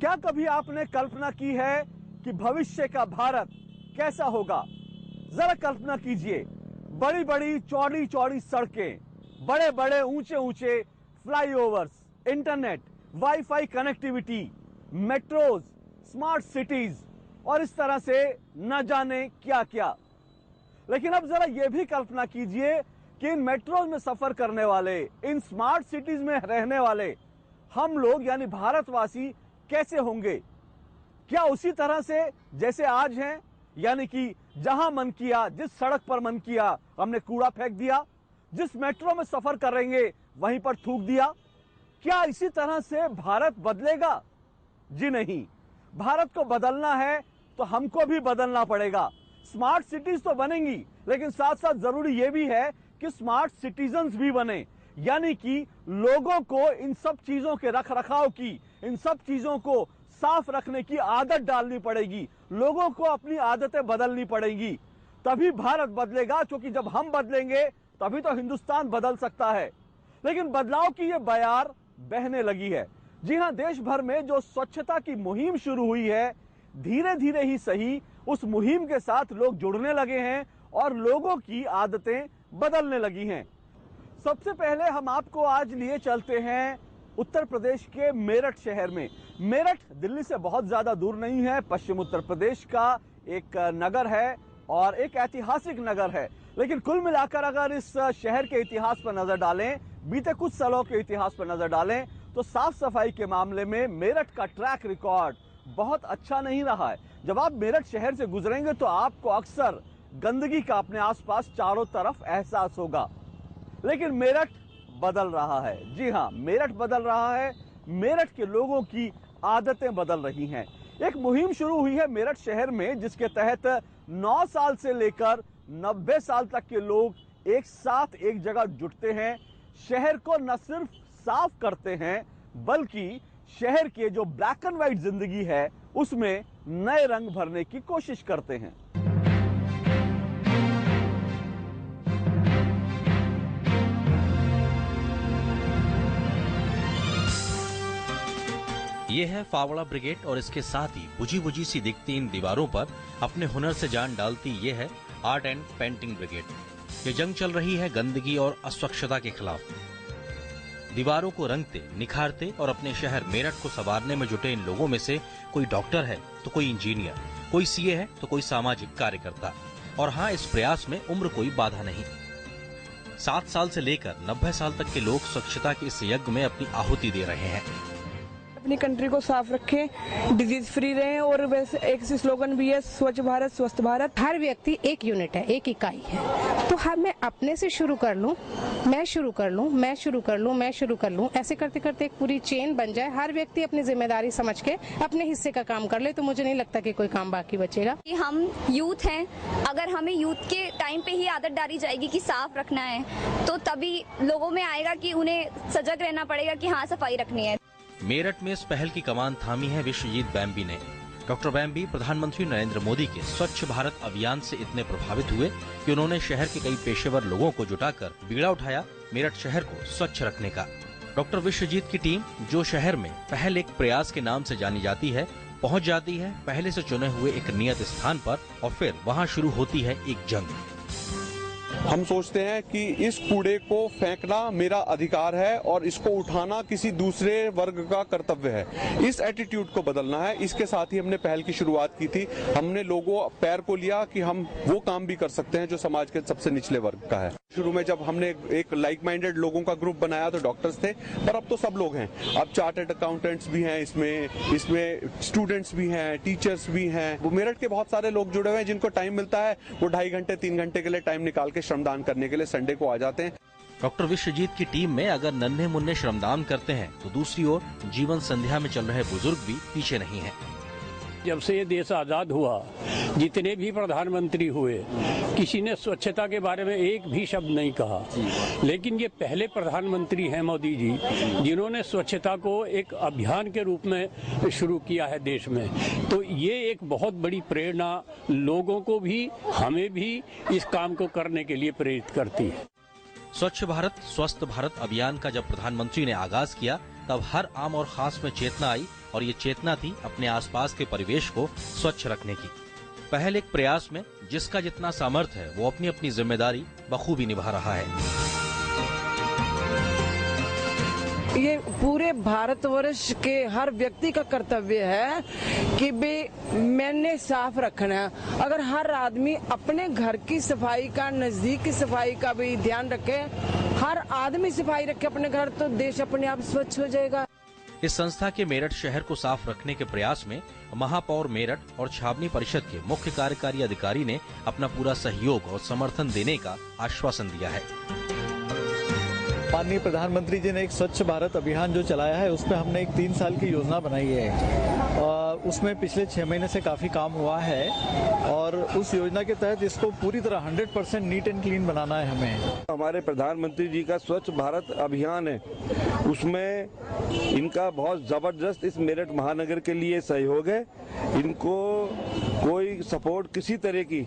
क्या कभी आपने कल्पना की है कि भविष्य का भारत कैसा होगा? जरा कल्पना कीजिए, बड़ी बड़ी चौड़ी चौड़ी सड़कें, बड़े बड़े ऊंचे ऊंचे flyovers, internet, wifi connectivity, metros, smart cities और इस तरह से न जाने क्या क्या। लेकिन अब जरा यह भी कल्पना कीजिए कि इन मेट्रोज में सफर करने वाले, इन स्मार्ट सिटीज में रहने वाले हम लोग यानी भारतवासी कैसे होंगे? क्या उसी तरह से जैसे आज हैं, यानी कि जहां मन किया, जिस सड़क पर मन किया हमने कूड़ा फेंक दिया, जिस मेट्रो में सफर करेंगे वहीं पर थूक दिया? क्या इसी तरह से भारत बदलेगा? जी नहीं, भारत को बदलना है तो हमको भी बदलना पड़ेगा। स्मार्ट सिटीज तो बनेंगी, लेकिन साथ साथ जरूरी यह भी है कि स्मार्ट सिटीजन्स भी बने, यानी कि लोगों को इन सब चीजों के रख रखाव की, इन सब चीजों को साफ रखने की आदत डालनी पड़ेगी। लोगों को अपनी आदतें बदलनी पड़ेंगी, तभी भारत बदलेगा। क्योंकि जब हम बदलेंगे तभी तो हिंदुस्तान बदल सकता है। लेकिन बदलाव की ये बयार बहने लगी है। जी हां, देश भर में जो स्वच्छता की मुहिम शुरू हुई है, धीरे धीरे ही सही उस मुहिम के साथ लोग जुड़ने लगे हैं और लोगों की आदतें बदलने लगी हैं। सबसे पहले हम आपको आज लिए चलते हैं उत्तर प्रदेश के मेरठ शहर में। मेरठ दिल्ली से बहुत ज्यादा दूर नहीं है, पश्चिम उत्तर प्रदेश का एक नगर है और एक ऐतिहासिक नगर है। लेकिन कुल मिलाकर अगर इस शहर के इतिहास पर नजर डालें, बीते कुछ सालों के इतिहास पर नजर डालें, तो साफ सफाई के मामले में मेरठ का ट्रैक रिकॉर्ड बहुत अच्छा नहीं रहा है। जब आप मेरठ शहर से गुजरेंगे तो आपको अक्सर गंदगी का अपने आसपास चारों तरफ एहसास होगा। लेकिन मेरठ बदल रहा है। जी हां, मेरठ बदल रहा है। मेरठ के लोगों की आदतें बदल रही हैं। एक मुहिम शुरू हुई है मेरठ शहर में, जिसके तहत 9 साल से लेकर 90 साल तक के लोग एक साथ एक जगह जुटते हैं। शहर को न सिर्फ साफ करते हैं, बल्कि शहर के जो ब्लैक एंड व्हाइट जिंदगी है उसमें नए रंग भरने की कोशिश करते हैं। ये है फावड़ा ब्रिगेड और इसके साथ ही बुझी बुझी सी दिखती इन दीवारों पर अपने हुनर से जान डालती ये है आर्ट एंड पेंटिंग ब्रिगेड। ये जंग चल रही है गंदगी और अस्वच्छता के खिलाफ। दीवारों को रंगते, निखारते और अपने शहर मेरठ को संवारने में जुटे इन लोगों में से कोई डॉक्टर है तो कोई इंजीनियर, कोई सीए है तो कोई सामाजिक कार्यकर्ता। और हाँ, इस प्रयास में उम्र कोई बाधा नहीं। 7 साल से लेकर 90 साल तक के लोग स्वच्छता के इस यज्ञ में अपनी आहुति दे रहे हैं। अपनी कंट्री को साफ रखें, डिजीज फ्री रहें और वैसे एक स्लोगन भी है, स्वच्छ भारत स्वस्थ भारत। हर व्यक्ति एक यूनिट है, एक इकाई है। तो हम मैं अपने से शुरू कर लूं, मैं शुरू कर लूं, मैं शुरू कर लूं, मैं शुरू कर लूं, ऐसे करते करते एक पूरी चेन बन जाए। हर व्यक्ति अपनी जिम्मेदारी समझ के अपने हिस्से का काम कर ले तो मुझे नहीं लगता कि कोई काम बाकी बचेगा। हम यूथ हैं, अगर हमें यूथ के टाइम पे ही आदत डाली जाएगी कि साफ रखना है, तो तभी लोगों में आएगा कि उन्हें सजग रहना पड़ेगा कि हाँ सफाई रखनी है। मेरठ में इस पहल की कमान थामी है विश्वजीत बैम्बी ने। डॉक्टर बैम्बी प्रधानमंत्री नरेंद्र मोदी के स्वच्छ भारत अभियान से इतने प्रभावित हुए कि उन्होंने शहर के कई पेशेवर लोगों को जुटाकर बीड़ा उठाया मेरठ शहर को स्वच्छ रखने का। डॉक्टर विश्वजीत की टीम, जो शहर में पहल एक प्रयास के नाम से जानी जाती है, पहुंच जाती है पहले से चुने हुए एक नियत स्थान पर और फिर वहां शुरू होती है एक जंग। हम सोचते हैं कि इस कूड़े को फेंकना मेरा अधिकार है और इसको उठाना किसी दूसरे वर्ग का कर्तव्य है। इस एटीट्यूड को बदलना है। इसके साथ ही हमने पहल की शुरुआत की थी। हमने लोगों पैर को लिया कि हम वो काम भी कर सकते हैं जो समाज के सबसे निचले वर्ग का है। शुरू में जब हमने एक लाइक माइंडेड लोगों का ग्रुप बनाया तो डॉक्टर्स थे, पर अब तो सब लोग हैं। अब चार्टर्ड अकाउंटेंट्स भी हैं, इसमें स्टूडेंट्स भी हैं, टीचर्स भी हैं। वो मेरठ के बहुत सारे लोग जुड़े हुए हैं जिनको टाइम मिलता है, वो 2.5 घंटे 3 घंटे के लिए टाइम निकाल के श्रमदान करने के लिए संडे को आ जाते हैं। डॉक्टर विश्वजीत की टीम में अगर नन्हे मुन्ने श्रमदान करते हैं तो दूसरी ओर जीवन संध्या में चल रहे बुजुर्ग भी पीछे नहीं हैं। जब से ये देश आजाद हुआ, जितने भी प्रधानमंत्री हुए, किसी ने स्वच्छता के बारे में एक भी शब्द नहीं कहा। लेकिन ये पहले प्रधानमंत्री हैं मोदी जी, जिन्होंने स्वच्छता को एक अभियान के रूप में शुरू किया है देश में। तो ये एक बहुत बड़ी प्रेरणा लोगों को भी, हमें भी इस काम को करने के लिए प्रेरित करती है। स्वच्छ भारत स्वस्थ भारत अभियान का जब प्रधानमंत्री ने आगाज किया, तब हर आम और खास में चेतना आई और ये चेतना थी अपने आसपास के परिवेश को स्वच्छ रखने की। पहल एक प्रयास में जिसका जितना सामर्थ्य है वो अपनी अपनी जिम्मेदारी बखूबी निभा रहा है। ये पूरे भारतवर्ष के हर व्यक्ति का कर्तव्य है कि मैंने साफ रखना है। अगर हर आदमी अपने घर की सफाई का, नजदीक की सफाई का भी ध्यान रखे, हर आदमी सफाई रखे अपने घर, तो देश अपने आप स्वच्छ हो जाएगा। इस संस्था के मेरठ शहर को साफ रखने के प्रयास में महापौर मेरठ और छावनी परिषद के मुख्य कार्यकारी अधिकारी ने अपना पूरा सहयोग और समर्थन देने का आश्वासन दिया है। माननीय प्रधानमंत्री जी ने एक स्वच्छ भारत अभियान जो चलाया है, उसमें हमने एक 3 साल की योजना बनाई है और उसमें पिछले 6 महीने से काफ़ी काम हुआ है और उस योजना के तहत इसको पूरी तरह 100% नीट एंड क्लीन बनाना है हमें। हमारे प्रधानमंत्री जी का स्वच्छ भारत अभियान है, उसमें इनका बहुत ज़बरदस्त इस मेरठ महानगर के लिए सहयोग है। इनको कोई सपोर्ट, किसी तरह की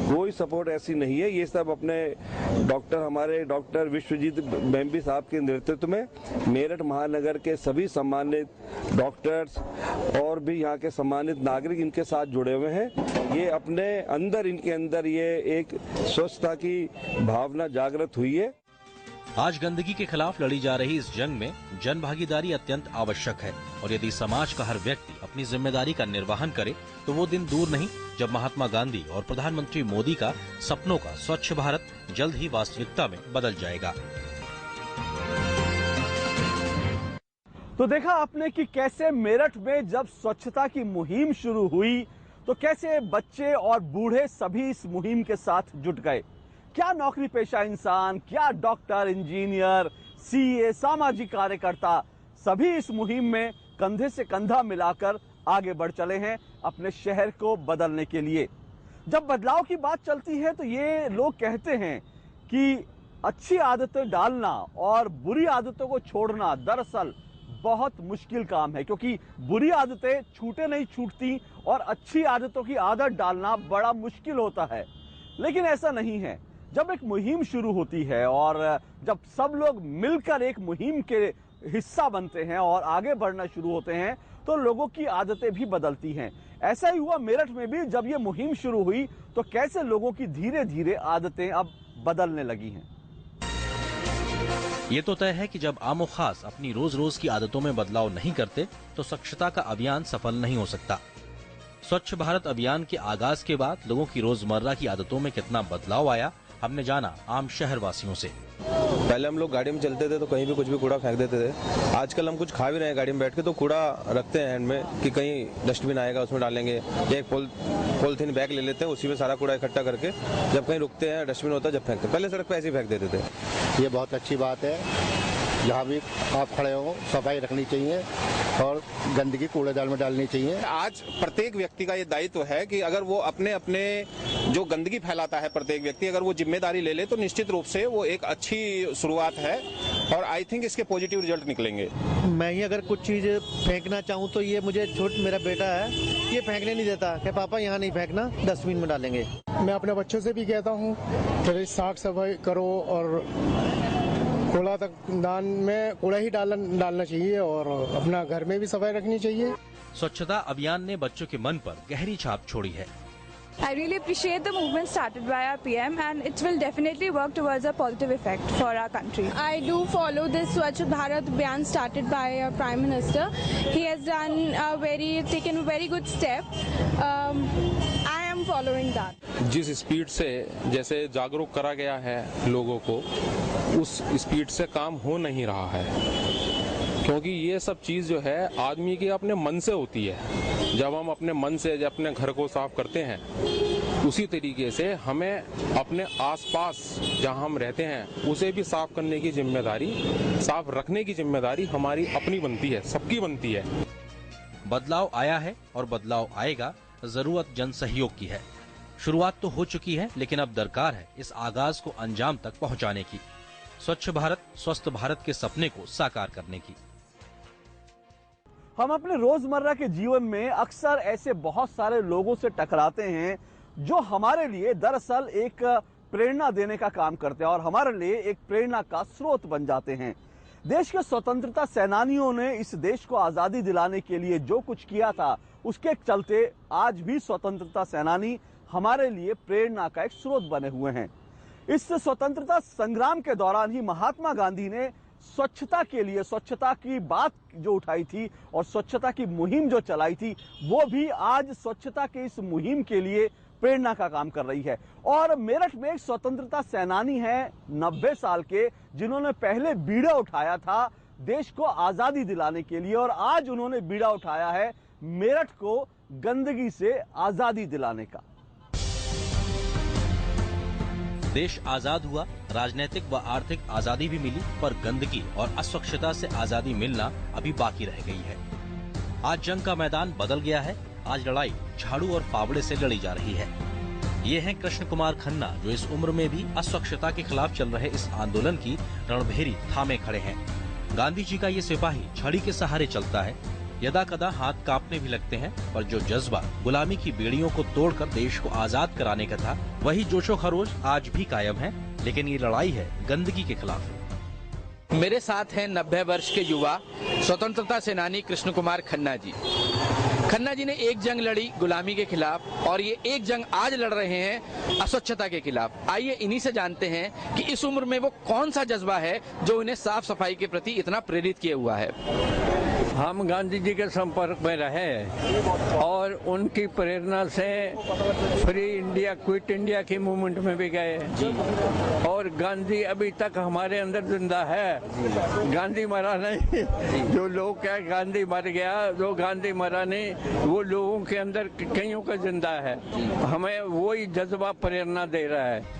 कोई सपोर्ट ऐसी नहीं है। ये सब अपने हमारे डॉक्टर विश्वजीत बेम्बी साहब के नेतृत्व में मेरठ महानगर के सभी सम्मानित डॉक्टर्स और भी यहाँ के सम्मानित नागरिक इनके साथ जुड़े हुए हैं। ये अपने अंदर, इनके अंदर ये एक स्वच्छता की भावना जागृत हुई है। आज गंदगी के खिलाफ लड़ी जा रही इस जंग में जन भागीदारी अत्यंत आवश्यक है और यदि समाज का हर व्यक्ति अपनी जिम्मेदारी का निर्वहन करे तो वो दिन दूर नहीं जब महात्मा गांधी और प्रधानमंत्री मोदी का सपनों का स्वच्छ भारत जल्द ही वास्तविकता में बदल जाएगा। तो देखा आपने कि कैसे मेरठ में जब स्वच्छता की मुहिम शुरू हुई तो कैसे बच्चे और बूढ़े सभी इस मुहिम के साथ जुट गए। क्या नौकरी पेशा इंसान, क्या डॉक्टर, इंजीनियर, सीए, सामाजिक कार्यकर्ता, सभी इस मुहिम में कंधे से कंधा मिलाकर आगे बढ़ चले हैं अपने शहर को बदलने के लिए। जब बदलाव की बात चलती है तो ये लोग कहते हैं कि अच्छी आदतें डालना और बुरी आदतों को छोड़ना दरअसल बहुत मुश्किल काम है, क्योंकि बुरी आदतें छूटे नहीं छूटती और अच्छी आदतों की आदत डालना बड़ा मुश्किल होता है। लेकिन ऐसा नहीं है। जब एक मुहिम शुरू होती है और जब सब लोग मिलकर एक मुहिम के हिस्सा बनते हैं और आगे बढ़ना शुरू होते हैं तो लोगों की आदतें भी बदलती हैं। ऐसा ही हुआ मेरठ में भी। जब ये मुहिम शुरू हुई तो कैसे लोगों की धीरे धीरे आदतें अब बदलने लगी हैं। ये तो तय है कि जब आमो खास अपनी रोज रोज की आदतों में बदलाव नहीं करते तो स्वच्छता का अभियान सफल नहीं हो सकता। स्वच्छ भारत अभियान के आगाज के बाद लोगों की रोजमर्रा की आदतों में कितना बदलाव आया, हमने जाना आम शहर वासियों से। पहले हम लोग गाड़ी में चलते थे तो कहीं भी कुछ भी कूड़ा फेंक देते थे। आजकल हम कुछ खा भी रहे हैं गाड़ी में बैठ के तो कूड़ा रखते हैं हैंड में कि कहीं डस्टबिन आएगा उसमें डालेंगे, या एक पॉलिथीन बैग ले लेते हैं, उसी में सारा कूड़ा इकट्ठा करके जब कहीं रुकते हैं डस्टबिन होता है जब फेंकते हैं। पहले सड़क पे ऐसे ही फेंक देते थे। ये बहुत अच्छी बात है, जहाँ भी आप खड़े हो सफाई रखनी चाहिए और गंदगी कूड़ेदान में डालनी चाहिए। आज प्रत्येक व्यक्ति का ये दायित्व है कि अगर वो अपने अपने जो गंदगी फैलाता है प्रत्येक व्यक्ति अगर वो जिम्मेदारी ले ले तो निश्चित रूप से वो एक अच्छी शुरुआत है और आई थिंक इसके पॉजिटिव रिजल्ट निकलेंगे। मैं ही अगर कुछ चीज फेंकना चाहूँ तो ये मुझे मेरा बेटा है, ये फेंकने नहीं देता कि पापा यहाँ नहीं फेंकना, डस्टबिन में डालेंगे। मैं अपने बच्चों से भी कहता हूँ थोड़ी साफ सफाई करो और कूड़ा तक दान में कूड़ा ही डालना चाहिए और अपना घर में भी सफाई रखनी चाहिए। स्वच्छता अभियान ने बच्चों के मन पर गहरी छाप छोड़ी है। I really appreciate the movement started by our PM and it will definitely work towards a positive effect for our country. I do follow this Swachh Bharat Abhiyan started by our Prime Minister. He has taken a very good step. I am following that. जिस speed से जैसे जागरूक करा गया है लोगों को, उस स्पीड से काम हो नहीं रहा है, क्योंकि ये सब चीज़ जो है आदमी के अपने मन से होती है। जब हम अपने मन से जब अपने घर को साफ करते हैं, उसी तरीके से हमें अपने आसपास जहां हम रहते हैं उसे भी साफ करने की जिम्मेदारी, साफ रखने की जिम्मेदारी हमारी अपनी बनती है, सबकी बनती है। बदलाव आया है और बदलाव आएगा, जरूरत जन सहयोग की है। शुरुआत तो हो चुकी है लेकिन अब दरकार है इस आगाज को अंजाम तक पहुंचाने की, स्वच्छ भारत स्वस्थ भारत के सपने को साकार करने की। हम अपने रोजमर्रा के जीवन में अक्सर ऐसे बहुत सारे लोगों से टकराते हैं जो हमारे लिए दरअसल एक प्रेरणा देने का काम करते हैं और हमारे लिए एक प्रेरणा का स्रोत बन जाते हैं। देश के स्वतंत्रता सेनानियों ने इस देश को आजादी दिलाने के लिए जो कुछ किया था, उसके चलते आज भी स्वतंत्रता सेनानी हमारे लिए प्रेरणा का एक स्रोत बने हुए हैं। इस स्वतंत्रता संग्राम के दौरान ही महात्मा गांधी ने स्वच्छता के लिए, स्वच्छता की बात जो उठाई थी और स्वच्छता की मुहिम जो चलाई थी, वो भी आज स्वच्छता के इस मुहिम के लिए प्रेरणा का काम कर रही है। और मेरठ में एक स्वतंत्रता सेनानी हैं 90 साल के, जिन्होंने पहले बीड़ा उठाया था देश को आजादी दिलाने के लिए, और आज उन्होंने बीड़ा उठाया है मेरठ को गंदगी से आजादी दिलाने का। देश आजाद हुआ, राजनीतिक व आर्थिक आजादी भी मिली, पर गंदगी और अस्वच्छता से आजादी मिलना अभी बाकी रह गई है। आज जंग का मैदान बदल गया है। आज लड़ाई झाड़ू और फावड़े से लड़ी जा रही है। ये हैं कृष्ण कुमार खन्ना, जो इस उम्र में भी अस्वच्छता के खिलाफ चल रहे इस आंदोलन की रणभेरी थामे खड़े हैं। गांधी जी का ये सिपाही छड़ी के सहारे चलता है। यदा कदा हाथ कांपने भी लगते हैं, पर जो जज्बा गुलामी की बेड़ियों को तोड़कर देश को आजाद कराने का था, वही जोशो खरोश आज भी कायम है। लेकिन ये लड़ाई है गंदगी के खिलाफ। मेरे साथ हैं 90 वर्ष के युवा स्वतंत्रता सेनानी कृष्ण कुमार खन्ना जी। खन्ना जी ने एक जंग लड़ी गुलामी के खिलाफ, और ये एक जंग आज लड़ रहे हैं अस्वच्छता के खिलाफ। आइए इन्हीं से जानते हैं कि इस उम्र में वो कौन सा जज्बा है जो उन्हें साफ सफाई के प्रति इतना प्रेरित किए हुआ है। हम गांधी जी के संपर्क में रहे और उनकी प्रेरणा से फ्री इंडिया, क्विट इंडिया की मूवमेंट में भी गए, और गांधी अभी तक हमारे अंदर जिंदा है। गांधी मरा नहीं। जो लोग क्या गांधी मर गया, जो गांधी मरा नहीं, वो लोगों के अंदर कईयों का जिंदा है। हमें वही जज्बा प्रेरणा दे रहा है।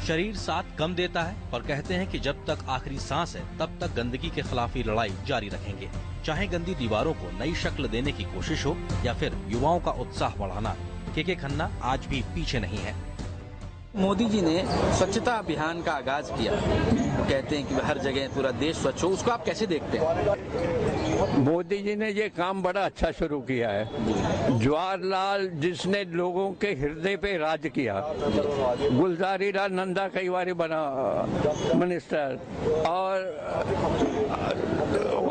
शरीर साथ कम देता है, पर कहते हैं कि जब तक आखिरी सांस है तब तक गंदगी के खिलाफ ही लड़ाई जारी रखेंगे। चाहे गंदी दीवारों को नई शक्ल देने की कोशिश हो या फिर युवाओं का उत्साह बढ़ाना, के खन्ना आज भी पीछे नहीं है। मोदी जी ने स्वच्छता अभियान का आगाज किया, कहते हैं कि हर जगह पूरा देश स्वच्छ हो, उसको आप कैसे देखते हैं? मोदी जी ने ये काम बड़ा अच्छा शुरू किया है। जवाहरलाल, जिसने लोगों के हृदय पे राज किया, गुलजारी लाल नंदा कई बार बना मिनिस्टर,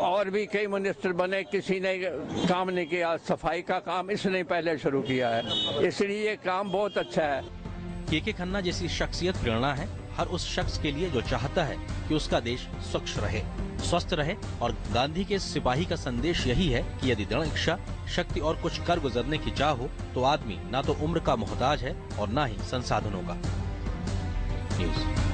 और भी कई मिनिस्टर बने, किसी ने काम नहीं किया। सफाई का काम इसने पहले शुरू किया है, इसलिए ये काम बहुत अच्छा है। के खन्ना जैसी शख्सियत प्रेरणा है हर उस शख्स के लिए जो चाहता है कि उसका देश स्वच्छ रहे, स्वस्थ रहे। और गांधी के सिपाही का संदेश यही है कि यदि दृढ़ इच्छा, शक्ति और कुछ कर गुजरने की चाह हो, तो आदमी ना तो उम्र का मोहताज है और ना ही संसाधनों का। न्यूज़।